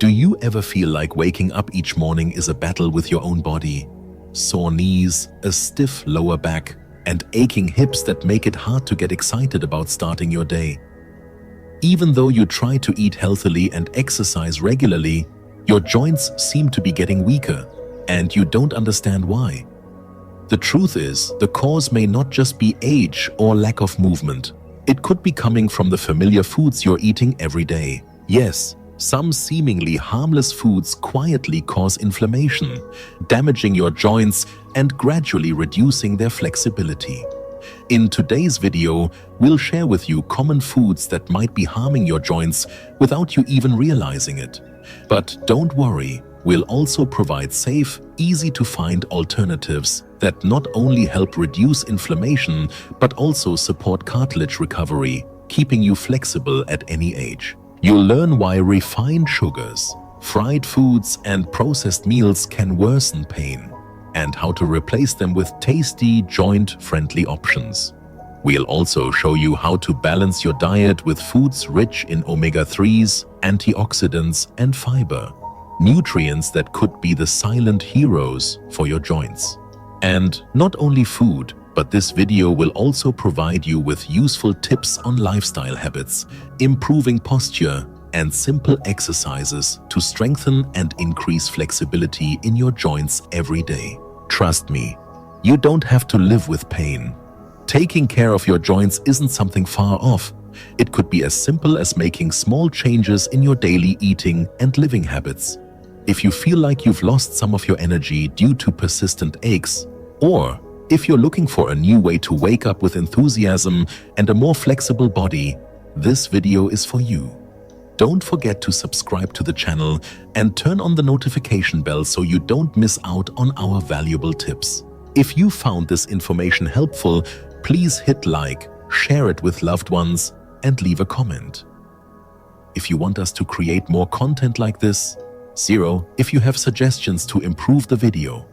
Do you ever feel like waking up each morning is a battle with your own body? Sore knees, a stiff lower back, and aching hips that make it hard to get excited about starting your day. Even though you try to eat healthily and exercise regularly, your joints seem to be getting weaker, and you don't understand why. The truth is, the cause may not just be age or lack of movement. It could be coming from the familiar foods you're eating every day. Yes, some seemingly harmless foods quietly cause inflammation, damaging your joints and gradually reducing their flexibility. In today's video, we'll share with you common foods that might be harming your joints without you even realizing it. But don't worry, we'll also provide safe, easy-to-find alternatives that not only help reduce inflammation but also support cartilage recovery, keeping you flexible at any age. You'll learn why refined sugars, fried foods, and processed meals can worsen pain, and how to replace them with tasty, joint-friendly options. We'll also show you how to balance your diet with foods rich in omega-3s, antioxidants, and fiber, nutrients that could be the silent heroes for your joints. And not only food, but this video will also provide you with useful tips on lifestyle habits, improving posture, and simple exercises to strengthen and increase flexibility in your joints every day. Trust me, you don't have to live with pain. Taking care of your joints isn't something far off. It could be as simple as making small changes in your daily eating and living habits. If you feel like you've lost some of your energy due to persistent aches, or if you're looking for a new way to wake up with enthusiasm and a more flexible body, this video is for you. Don't forget to subscribe to the channel and turn on the notification bell so you don't miss out on our valuable tips. If you found this information helpful, please hit like, share it with loved ones, and leave a comment. If you want us to create more content like this, 0 if you have suggestions to improve the video.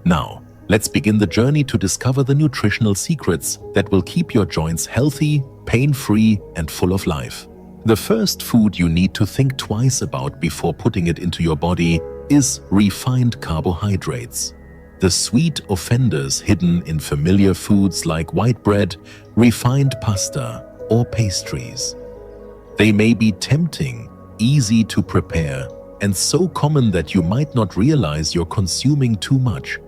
Now, let's begin the journey to discover the nutritional secrets that will keep your joints healthy, pain-free, and full of life. The first food you need to think twice about before putting it into your body is refined carbohydrates. The sweet offenders hidden in familiar foods like white bread, refined pasta, or pastries. They may be tempting, easy to prepare, and so common that you might not realize you're consuming too much.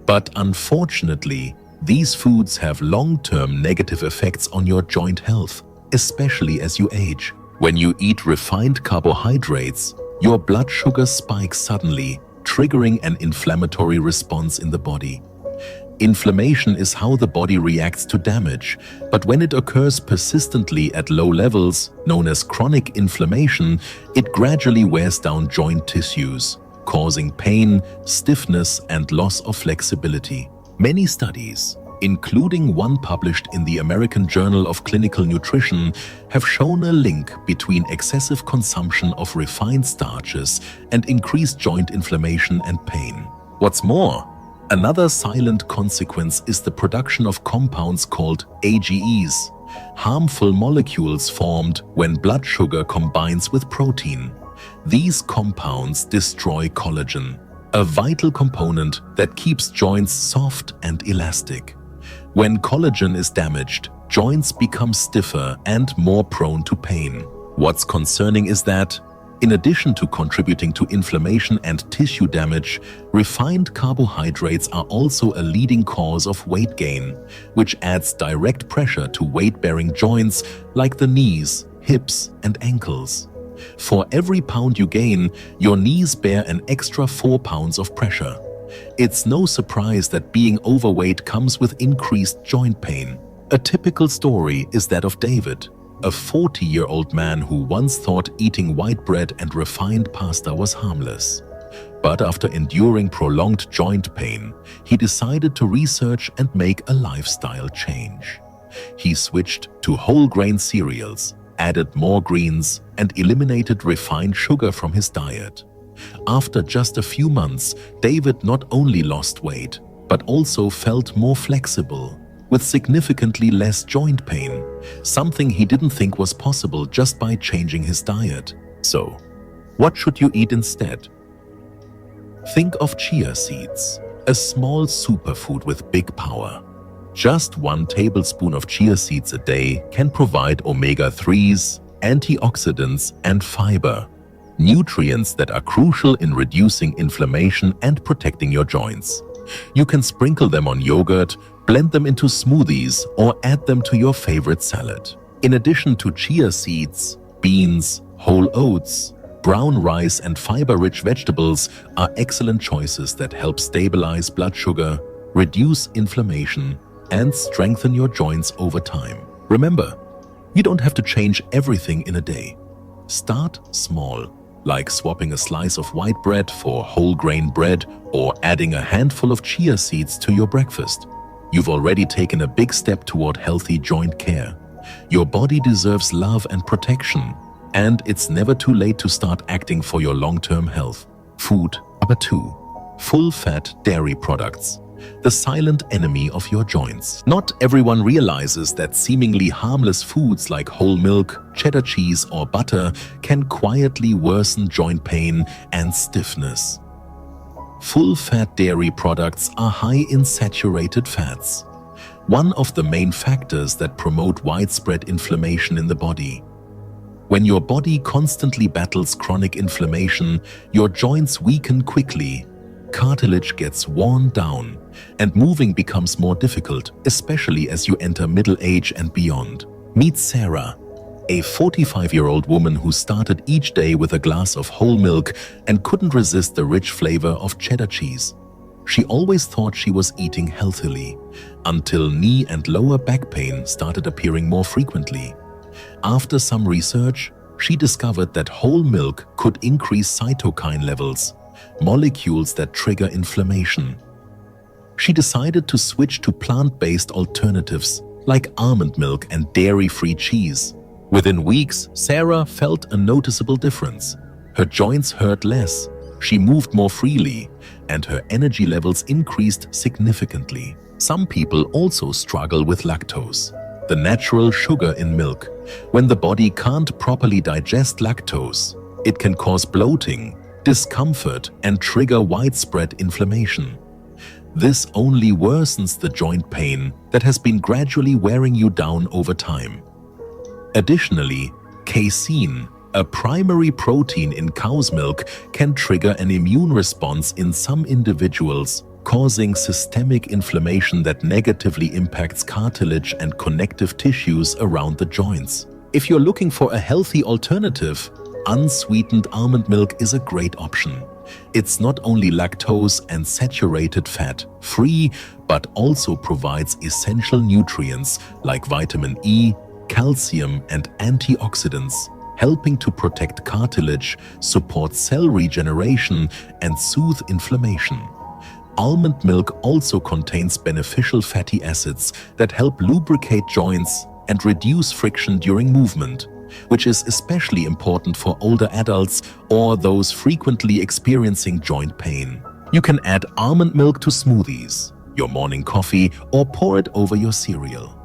But unfortunately, these foods have long-term negative effects on your joint health, especially as you age. When you eat refined carbohydrates, your blood sugar spikes suddenly, triggering an inflammatory response in the body. Inflammation is how the body reacts to damage, but when it occurs persistently at low levels, known as chronic inflammation, it gradually wears down joint tissues, causing pain, stiffness, and loss of flexibility. Many studies, including one published in the American Journal of Clinical Nutrition, have shown a link between excessive consumption of refined starches and increased joint inflammation and pain. What's more, another silent consequence is the production of compounds called AGEs, harmful molecules formed when blood sugar combines with protein. These compounds destroy collagen, a vital component that keeps joints soft and elastic. When collagen is damaged, joints become stiffer and more prone to pain. What's concerning is that, in addition to contributing to inflammation and tissue damage, refined carbohydrates are also a leading cause of weight gain, which adds direct pressure to weight-bearing joints like the knees, hips, and ankles. For every pound you gain, your knees bear an extra 4 pounds of pressure. It's no surprise that being overweight comes with increased joint pain. A typical story is that of David, a 40-year-old man who once thought eating white bread and refined pasta was harmless. But after enduring prolonged joint pain, he decided to research and make a lifestyle change. He switched to whole grain cereals, added more greens, and eliminated refined sugar from his diet. After just a few months, David not only lost weight, but also felt more flexible, with significantly less joint pain, something he didn't think was possible just by changing his diet. So, What should you eat instead? Think of chia seeds, a small superfood with big power. Just 1 tablespoon of chia seeds a day can provide omega-3s, antioxidants, and fiber, nutrients that are crucial in reducing inflammation and protecting your joints. You can sprinkle them on yogurt, blend them into smoothies, or add them to your favorite salad. In addition to chia seeds, beans, whole oats, brown rice, and fiber-rich vegetables are excellent choices that help stabilize blood sugar, reduce inflammation, and strengthen your joints over time. Remember, you don't have to change everything in a day. Start small, like swapping a slice of white bread for whole grain bread or adding a handful of chia seeds to your breakfast. You've already taken a big step toward healthy joint care. Your body deserves love and protection, and it's never too late to start acting for your long-term health. Food number 2. Full-fat dairy products, the silent enemy of your joints. Not everyone realizes that seemingly harmless foods like whole milk, cheddar cheese, or butter can quietly worsen joint pain and stiffness. Full-fat dairy products are high in saturated fats, one of the main factors that promote widespread inflammation in the body. When your body constantly battles chronic inflammation, your joints weaken quickly, cartilage gets worn down, and moving becomes more difficult, especially as you enter middle age and beyond. Meet Sarah, a 45-year-old woman who started each day with a glass of whole milk and couldn't resist the rich flavor of cheddar cheese. She always thought she was eating healthily, until knee and lower back pain started appearing more frequently. After some research, she discovered that whole milk could increase cytokine levels, molecules that trigger inflammation. She decided to switch to plant-based alternatives like almond milk and dairy-free cheese. Within weeks, Sarah felt a noticeable difference. Her joints hurt less, she moved more freely, and her energy levels increased significantly. Some people also struggle with lactose, the natural sugar in milk. When the body can't properly digest lactose, it can cause bloating, discomfort, and trigger widespread inflammation. This only worsens the joint pain that has been gradually wearing you down over time. Additionally, casein, a primary protein in cow's milk, can trigger an immune response in some individuals, causing systemic inflammation that negatively impacts cartilage and connective tissues around the joints. If you're looking for a healthy alternative, unsweetened almond milk is a great option. It's not only lactose and saturated fat free, but also provides essential nutrients like vitamin E, calcium, and antioxidants, helping to protect cartilage, support cell regeneration, and soothe inflammation. Almond milk also contains beneficial fatty acids that help lubricate joints and reduce friction during movement, which is especially important for older adults or those frequently experiencing joint pain. You can add almond milk to smoothies, your morning coffee, or pour it over your cereal.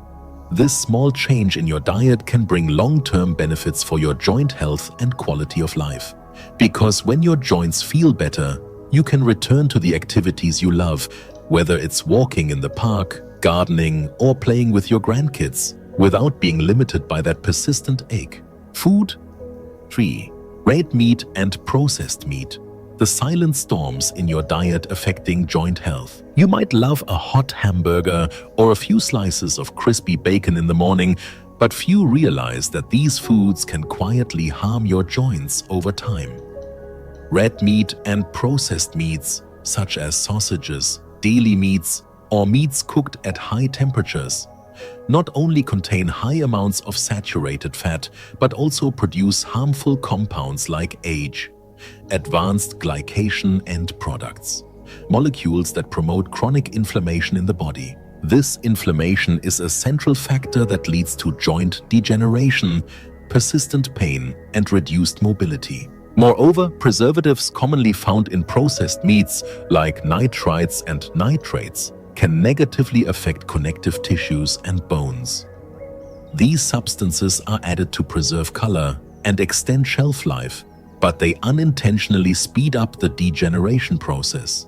This small change in your diet can bring long-term benefits for your joint health and quality of life. Because when your joints feel better, you can return to the activities you love, whether it's walking in the park, gardening, or playing with your grandkids, without being limited by that persistent ache. Food 3. Red meat and processed meat, the silent storms in your diet affecting joint health. You might love a hot hamburger or a few slices of crispy bacon in the morning, but few realize that these foods can quietly harm your joints over time. Red meat and processed meats, such as sausages, deli meats, or meats cooked at high temperatures, not only contain high amounts of saturated fat, but also produce harmful compounds like age, advanced glycation end products, molecules that promote chronic inflammation in the body. This inflammation is a central factor that leads to joint degeneration, persistent pain, and reduced mobility. Moreover, preservatives commonly found in processed meats, like nitrites and nitrates, can negatively affect connective tissues and bones. These substances are added to preserve color and extend shelf life, but they unintentionally speed up the degeneration process.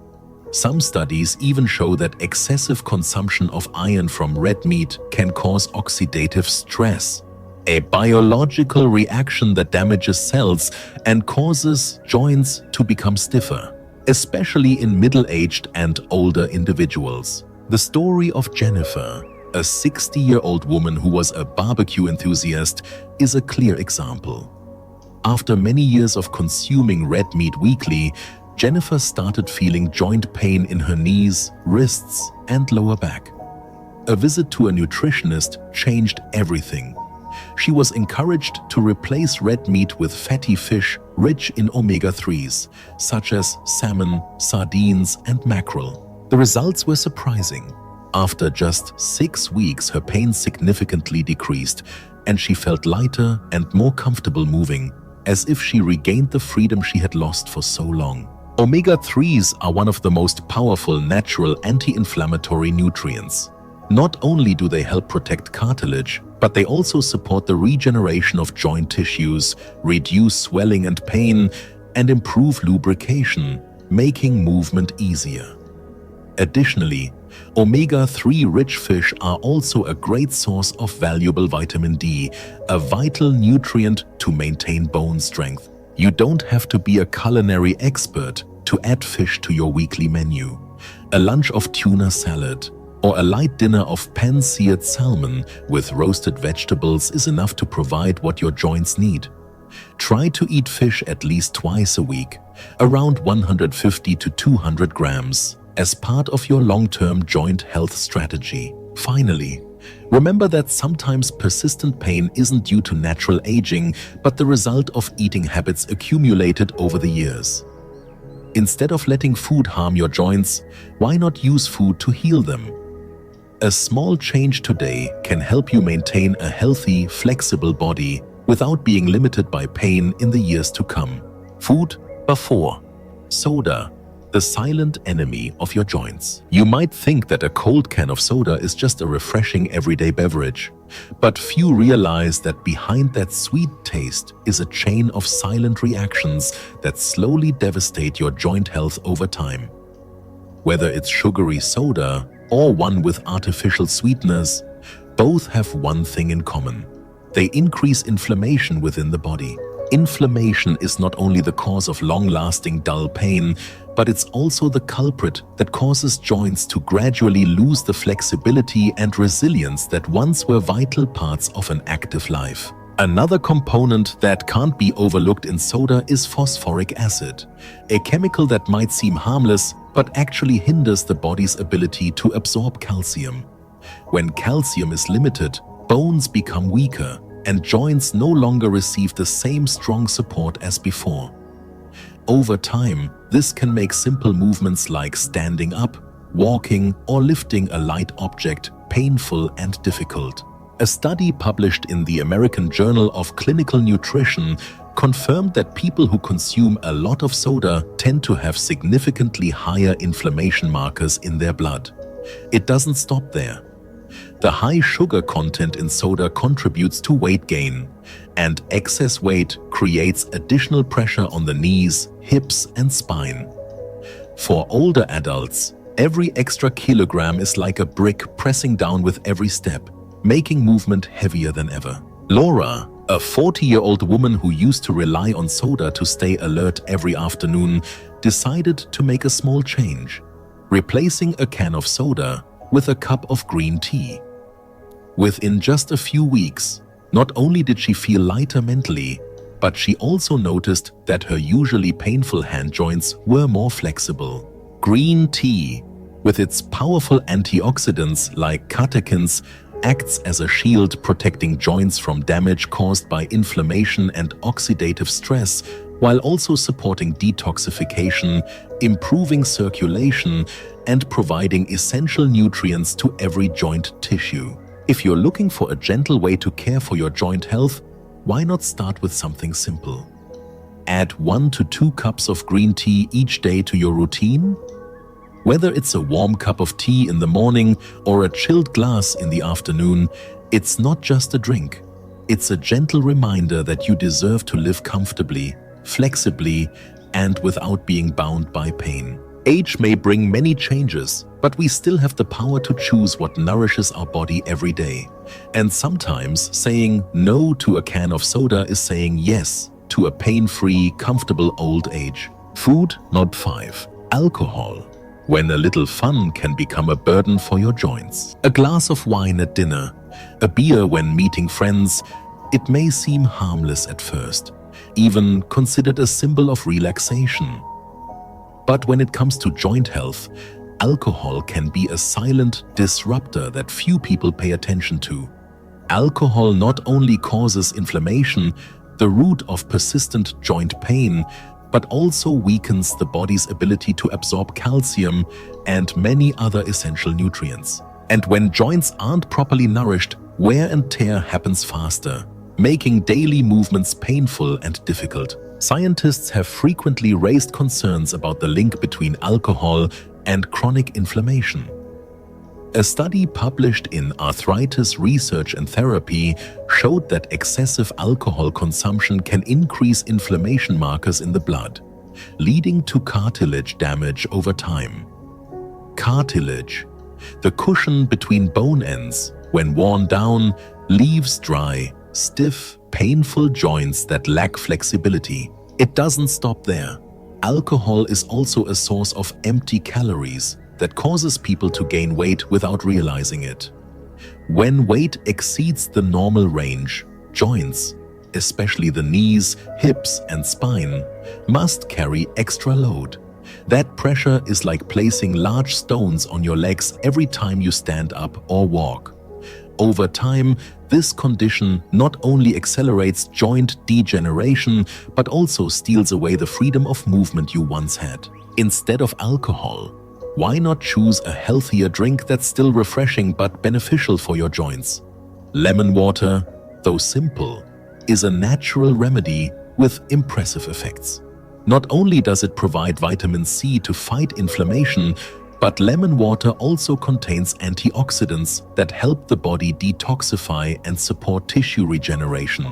Some studies even show that excessive consumption of iron from red meat can cause oxidative stress, a biological reaction that damages cells and causes joints to become stiffer, especially in middle-aged and older individuals. The story of Jennifer, a 60-year-old woman who was a barbecue enthusiast, is a clear example. After many years of consuming red meat weekly, Jennifer started feeling joint pain in her knees, wrists, and lower back. A visit to a nutritionist changed everything. She was encouraged to replace red meat with fatty fish rich in omega-3s, such as salmon, sardines, and mackerel. The results were surprising. After just 6 weeks, her pain significantly decreased, and she felt lighter and more comfortable moving, as if she regained the freedom she had lost for so long. Omega-3s are one of the most powerful natural anti-inflammatory nutrients. Not only do they help protect cartilage, but they also support the regeneration of joint tissues, reduce swelling and pain, and improve lubrication, making movement easier. Additionally, omega-3 rich fish are also a great source of valuable vitamin D, a vital nutrient to maintain bone strength. You don't have to be a culinary expert to add fish to your weekly menu. A lunch of tuna salad or a light dinner of pan-seared salmon with roasted vegetables is enough to provide what your joints need. Try to eat fish at least twice a week, around 150 to 200 grams, as part of your long-term joint health strategy. Finally, remember that sometimes persistent pain isn't due to natural aging, but the result of eating habits accumulated over the years. Instead of letting food harm your joints, why not use food to heal them? A small change today can help you maintain a healthy, flexible body without being limited by pain in the years to come. Food before. Soda, the silent enemy of your joints. You might think that a cold can of soda is just a refreshing everyday beverage, but few realize that behind that sweet taste is a chain of silent reactions that slowly devastate your joint health over time. Whether it's sugary soda or one with artificial sweeteners, both have one thing in common. They increase inflammation within the body. Inflammation is not only the cause of long-lasting dull pain, but it's also the culprit that causes joints to gradually lose the flexibility and resilience that once were vital parts of an active life. Another component that can't be overlooked in soda is phosphoric acid, a chemical that might seem harmless but actually hinders the body's ability to absorb calcium. When calcium is limited, bones become weaker, and joints no longer receive the same strong support as before. Over time, this can make simple movements like standing up, walking, or lifting a light object painful and difficult. A study published in the American Journal of Clinical Nutrition confirmed that people who consume a lot of soda tend to have significantly higher inflammation markers in their blood. It doesn't stop there. The high sugar content in soda contributes to weight gain, and excess weight creates additional pressure on the knees, hips, and spine. For older adults, every extra kilogram is like a brick pressing down with every step, making movement heavier than ever. Laura, a 40-year-old woman who used to rely on soda to stay alert every afternoon, decided to make a small change, replacing a can of soda with a cup of green tea. Within just a few weeks, not only did she feel lighter mentally, but she also noticed that her usually painful hand joints were more flexible. Green tea, with its powerful antioxidants like catechins, acts as a shield protecting joints from damage caused by inflammation and oxidative stress, while also supporting detoxification, improving circulation, and providing essential nutrients to every joint tissue. If you're looking for a gentle way to care for your joint health, why not start with something simple? Add 1 to 2 cups of green tea each day to your routine. Whether it's a warm cup of tea in the morning or a chilled glass in the afternoon, it's not just a drink. It's a gentle reminder that you deserve to live comfortably, flexibly, and without being bound by pain. Age may bring many changes, but we still have the power to choose what nourishes our body every day. And sometimes saying no to a can of soda is saying yes to a pain-free, comfortable old age. Food, not 5. Alcohol. When a little fun can become a burden for your joints. A glass of wine at dinner, a beer when meeting friends, it may seem harmless at first, even considered a symbol of relaxation. But when it comes to joint health, alcohol can be a silent disruptor that few people pay attention to. Alcohol not only causes inflammation, the root of persistent joint pain, but also weakens the body's ability to absorb calcium and many other essential nutrients. And when joints aren't properly nourished, wear and tear happens faster, making daily movements painful and difficult. Scientists have frequently raised concerns about the link between alcohol and chronic inflammation. A study published in Arthritis Research and Therapy showed that excessive alcohol consumption can increase inflammation markers in the blood, leading to cartilage damage over time. Cartilage, the cushion between bone ends, when worn down, leaves dry, stiff, painful joints that lack flexibility. It doesn't stop there. Alcohol is also a source of empty calories that causes people to gain weight without realizing it. When weight exceeds the normal range, joints, especially the knees, hips, and spine, must carry extra load. That pressure is like placing large stones on your legs every time you stand up or walk. Over time, this condition not only accelerates joint degeneration, but also steals away the freedom of movement you once had. Instead of alcohol, why not choose a healthier drink that's still refreshing but beneficial for your joints? Lemon water, though simple, is a natural remedy with impressive effects. Not only does it provide vitamin C to fight inflammation, but lemon water also contains antioxidants that help the body detoxify and support tissue regeneration.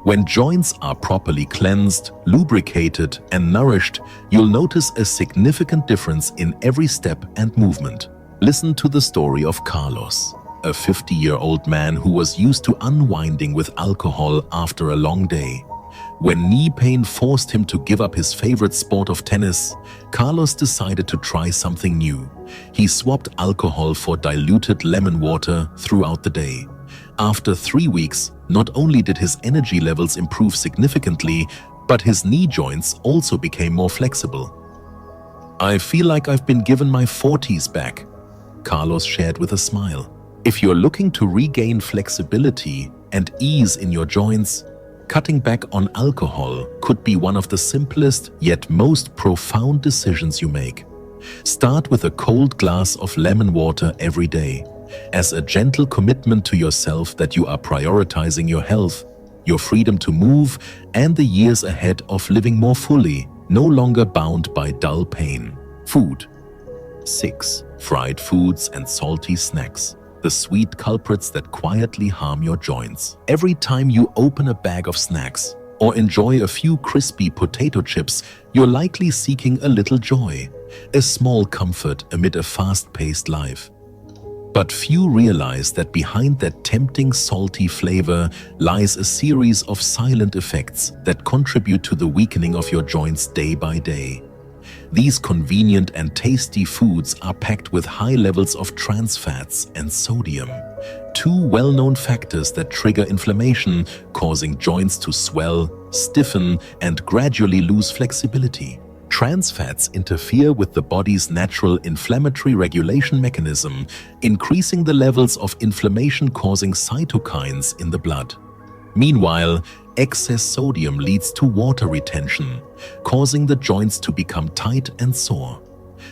When joints are properly cleansed, lubricated, and nourished, you'll notice a significant difference in every step and movement. Listen to the story of Carlos, a 50-year-old man who was used to unwinding with alcohol after a long day. When knee pain forced him to give up his favorite sport of tennis, Carlos decided to try something new. He swapped alcohol for diluted lemon water throughout the day. After 3 weeks, not only did his energy levels improve significantly, but his knee joints also became more flexible. "I feel like I've been given my 40s back," Carlos shared with a smile. If you're looking to regain flexibility and ease in your joints, cutting back on alcohol could be one of the simplest yet most profound decisions you make. Start with a cold glass of lemon water every day, as a gentle commitment to yourself that you are prioritizing your health, your freedom to move, and the years ahead of living more fully, no longer bound by dull pain. Food. 6. Fried foods and salty snacks. The sweet culprits that quietly harm your joints. Every time you open a bag of snacks or enjoy a few crispy potato chips, you're likely seeking a little joy, a small comfort amid a fast-paced life. But few realize that behind that tempting salty flavor lies a series of silent effects that contribute to the weakening of your joints day by day. These convenient and tasty foods are packed with high levels of trans fats and sodium, two well-known factors that trigger inflammation, causing joints to swell, stiffen, and gradually lose flexibility. Trans fats interfere with the body's natural inflammatory regulation mechanism, increasing the levels of inflammation-causing cytokines in the blood. Meanwhile, excess sodium leads to water retention, causing the joints to become tight and sore.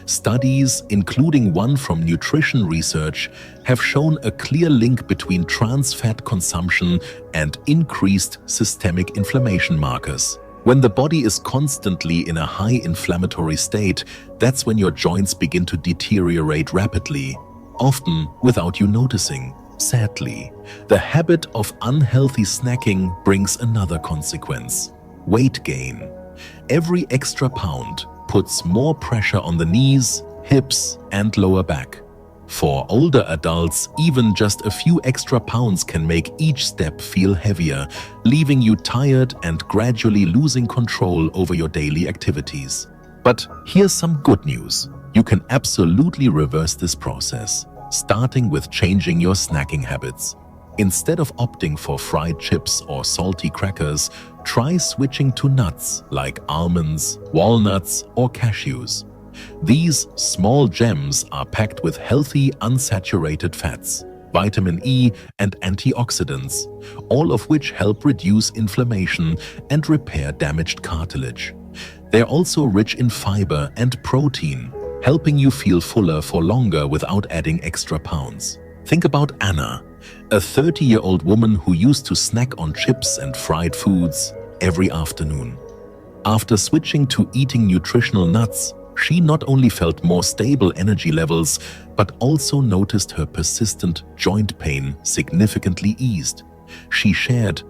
Studies, including one from nutrition research, have shown a clear link between trans fat consumption and increased systemic inflammation markers. When the body is constantly in a high inflammatory state, that's when your joints begin to deteriorate rapidly, often without you noticing. Sadly, the habit of unhealthy snacking brings another consequence: Weight gain. Every extra pound puts more pressure on the knees, hips, and lower back. For older adults, even just a few extra pounds can make each step feel heavier, leaving you tired and gradually losing control over your daily activities. But here's some good news. You can absolutely reverse this process, starting with changing your snacking habits. Instead of opting for fried chips or salty crackers, try switching to nuts like almonds, walnuts, or cashews. These small gems are packed with healthy, unsaturated fats, vitamin E, and antioxidants, all of which help reduce inflammation and repair damaged cartilage. They're also rich in fiber and protein, helping you feel fuller for longer without adding extra pounds. Think about Anna, a 30-year-old woman who used to snack on chips and fried foods every afternoon. After switching to eating nutritional nuts, she not only felt more stable energy levels, but also noticed her persistent joint pain significantly eased. She shared,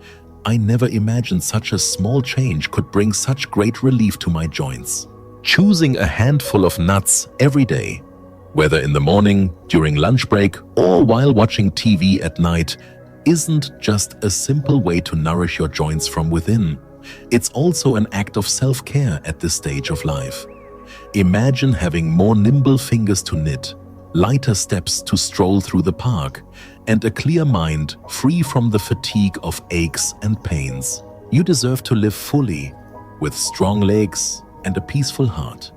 "I never imagined such a small change could bring such great relief to my joints." Choosing a handful of nuts every day, whether in the morning, during lunch break, or while watching TV at night, isn't just a simple way to nourish your joints from within. It's also an act of self-care at this stage of life. Imagine having more nimble fingers to knit, lighter steps to stroll through the park, and a clear mind free from the fatigue of aches and pains. You deserve to live fully, with strong legs and a peaceful heart.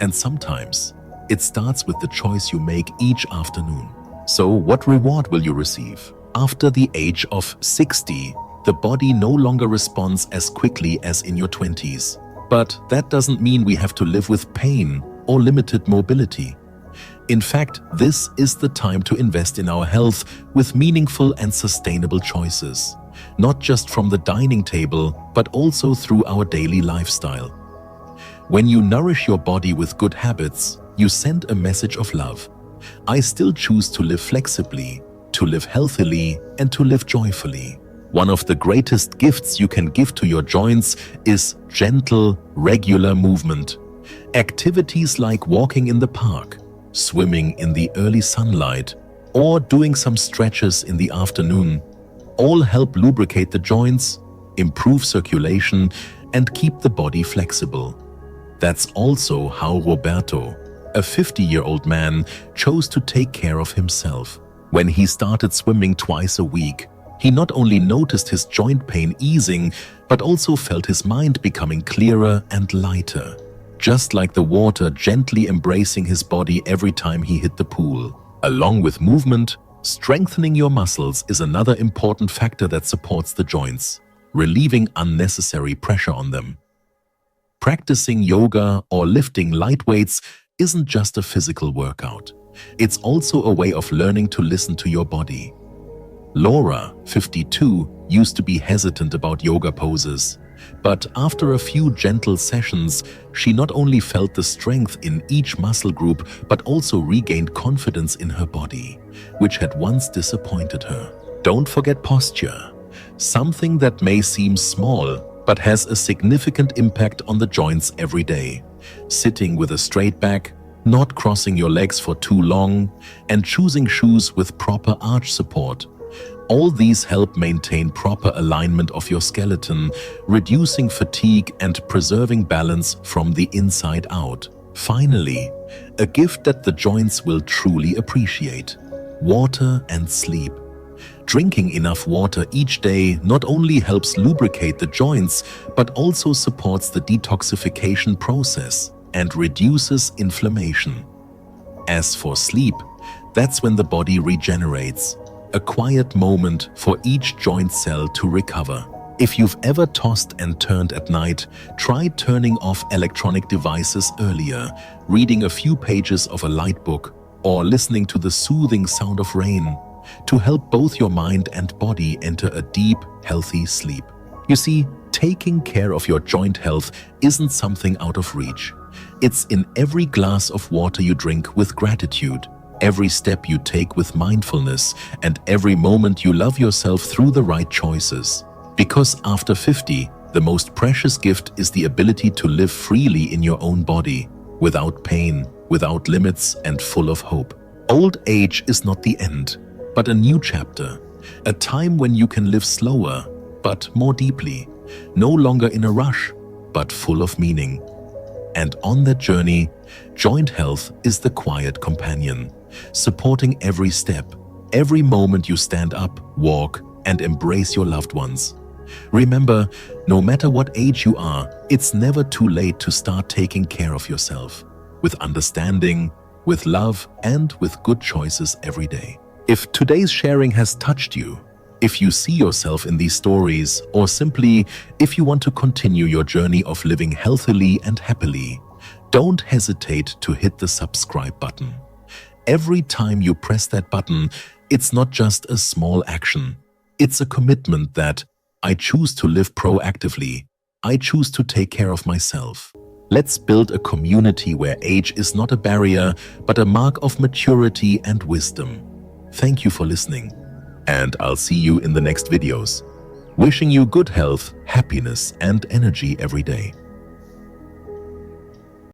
And sometimes, it starts with the choice you make each afternoon. So what reward will you receive? After the age of 60, the body no longer responds as quickly as in your 20s. But that doesn't mean we have to live with pain or limited mobility. In fact, this is the time to invest in our health with meaningful and sustainable choices, not just from the dining table, but also through our daily lifestyle. When you nourish your body with good habits, you send a message of love. I still choose to live flexibly, to live healthily, and to live joyfully. One of the greatest gifts you can give to your joints is gentle, regular movement. Activities like walking in the park, swimming in the early sunlight, or doing some stretches in the afternoon all help lubricate the joints, improve circulation, and keep the body flexible. That's also how Roberto, a 50-year-old man, chose to take care of himself. When he started swimming twice a week, he not only noticed his joint pain easing, but also felt his mind becoming clearer and lighter, just like the water gently embracing his body every time he hit the pool. Along with movement, strengthening your muscles is another important factor that supports the joints, relieving unnecessary pressure on them. Practicing yoga or lifting light weights isn't just a physical workout. It's also a way of learning to listen to your body. Laura, 52, used to be hesitant about yoga poses, but after a few gentle sessions, she not only felt the strength in each muscle group, but also regained confidence in her body, which had once disappointed her. Don't forget posture, something that may seem small, but has a significant impact on the joints every day. Sitting with a straight back, not crossing your legs for too long, and choosing shoes with proper arch support. All these help maintain proper alignment of your skeleton, reducing fatigue and preserving balance from the inside out. Finally, a gift that the joints will truly appreciate: water and sleep. Drinking enough water each day not only helps lubricate the joints, but also supports the detoxification process and reduces inflammation. As for sleep, that's when the body regenerates, a quiet moment for each joint cell to recover. If you've ever tossed and turned at night, try turning off electronic devices earlier, reading a few pages of a light book, or listening to the soothing sound of rain to help both your mind and body enter a deep, healthy sleep. You see, taking care of your joint health isn't something out of reach. It's in every glass of water you drink with gratitude, every step you take with mindfulness, and every moment you love yourself through the right choices. Because after 50, The most precious gift is the ability to live freely in your own body, without pain, without limits, and full of hope. Old age is not the end, but a new chapter, a time when you can live slower, but more deeply, no longer in a rush, but full of meaning. And on that journey, Joint Health is the quiet companion, supporting every step, every moment you stand up, walk, and embrace your loved ones. Remember, no matter what age you are, it's never too late to start taking care of yourself, with understanding, with love, and with good choices every day. If today's sharing has touched you, if you see yourself in these stories, or simply if you want to continue your journey of living healthily and happily, don't hesitate to hit the subscribe button. Every time you press that button, it's not just a small action. It's a commitment that I choose to live proactively. I choose to take care of myself. Let's build a community where age is not a barrier, but a mark of maturity and wisdom. Thank you for listening, and I'll see you in the next videos. Wishing you good health, happiness, and energy every day.